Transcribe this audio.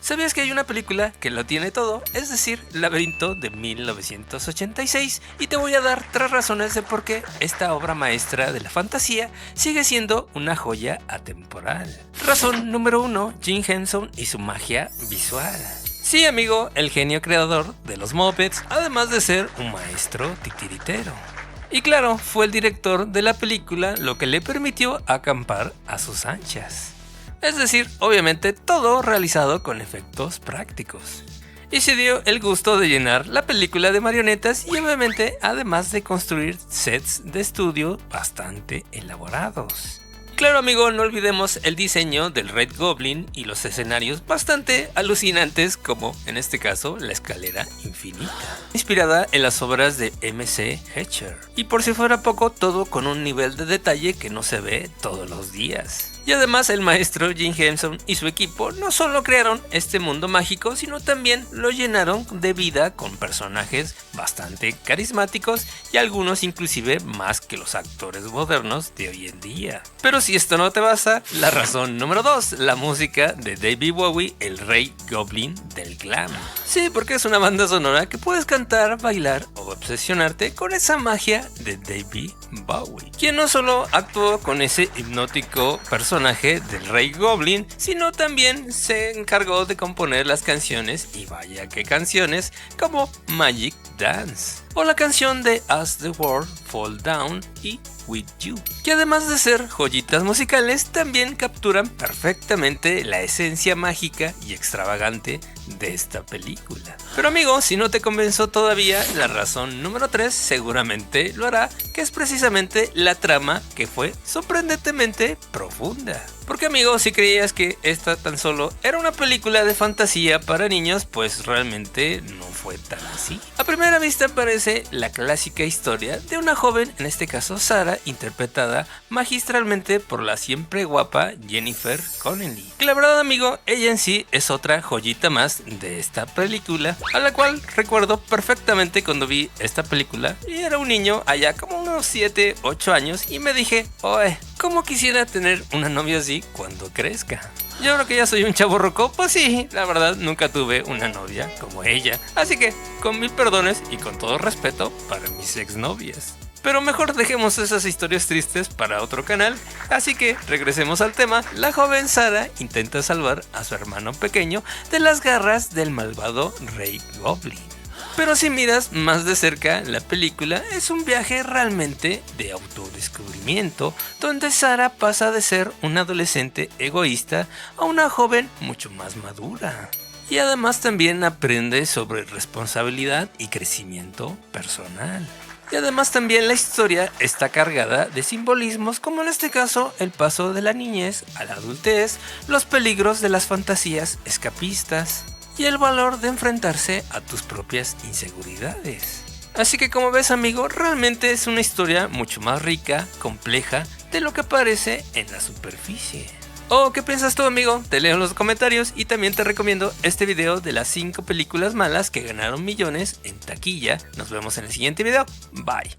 ¿Sabías que hay una película que lo tiene todo? Es decir, Laberinto de 1986, y te voy a dar 3 razones de por qué esta obra maestra de la fantasía sigue siendo una joya atemporal. Razón número 1, Jim Henson y su magia visual. Sí, amigo, el genio creador de los Muppets, además de ser un maestro titiritero. Y claro, fue el director de la película lo que le permitió acampar a sus anchas. Es decir, obviamente todo realizado con efectos prácticos. Y se dio el gusto de llenar la película de marionetas y obviamente además de construir sets de estudio bastante elaborados. Claro, amigo, no olvidemos el diseño del Red Goblin y los escenarios bastante alucinantes, como en este caso la escalera infinita, inspirada en las obras de M.C. Escher. Y por si fuera poco, todo con un nivel de detalle que no se ve todos los días. Y además el maestro Jim Henson y su equipo no solo crearon este mundo mágico, sino también lo llenaron de vida con personajes bastante carismáticos y algunos inclusive más que los actores modernos de hoy en día. Pero si esto no te basta, la razón número 2, la música de David Bowie, el rey Goblin del glam. Sí, porque es una banda sonora que puedes cantar, bailar o obsesionarte con esa magia de David Bowie, quien no solo actuó con ese hipnótico personaje del Rey Goblin, sino también se encargó de componer las canciones, y vaya que canciones, como Magic Dance o la canción de As the World Fall Down y With You, que además de ser joyitas musicales también capturan perfectamente la esencia mágica y extravagante de esta película. Pero amigo, si no te convenció todavía, la razón número 3 seguramente lo hará, que es precisamente la trama, que fue sorprendentemente profunda. Porque amigo, si creías que esta tan solo era una película de fantasía para niños, pues realmente no fue tan así. A primera vista parece la clásica historia de una joven, en este caso Sarah, interpretada magistralmente por la siempre guapa Jennifer Connelly. Que la verdad, amigo, ella en sí es otra joyita más de esta película, a la cual recuerdo perfectamente cuando vi esta película y era un niño allá como unos 7, 8 años y me dije, oye, ¿cómo quisiera tener una novia así cuando crezca? Yo creo que ya soy un chavorruco, pues sí, la verdad nunca tuve una novia como ella, así que con mil perdones y con todo respeto para mis exnovias. Pero mejor dejemos esas historias tristes para otro canal, así que regresemos al tema. La joven Sarah intenta salvar a su hermano pequeño de las garras del malvado Rey Goblin. Pero si miras más de cerca la película, es un viaje realmente de autodescubrimiento, donde Sarah pasa de ser una adolescente egoísta a una joven mucho más madura. Y además también aprende sobre responsabilidad y crecimiento personal. Y además también la historia está cargada de simbolismos, como en este caso el paso de la niñez a la adultez, los peligros de las fantasías escapistas y el valor de enfrentarse a tus propias inseguridades. Así que como ves, amigo, realmente es una historia mucho más rica, compleja de lo que parece en la superficie. ¿O qué piensas tú, amigo? Te leo en los comentarios y también te recomiendo este video de las 5 películas malas que ganaron millones en taquilla. Nos vemos en el siguiente video. Bye.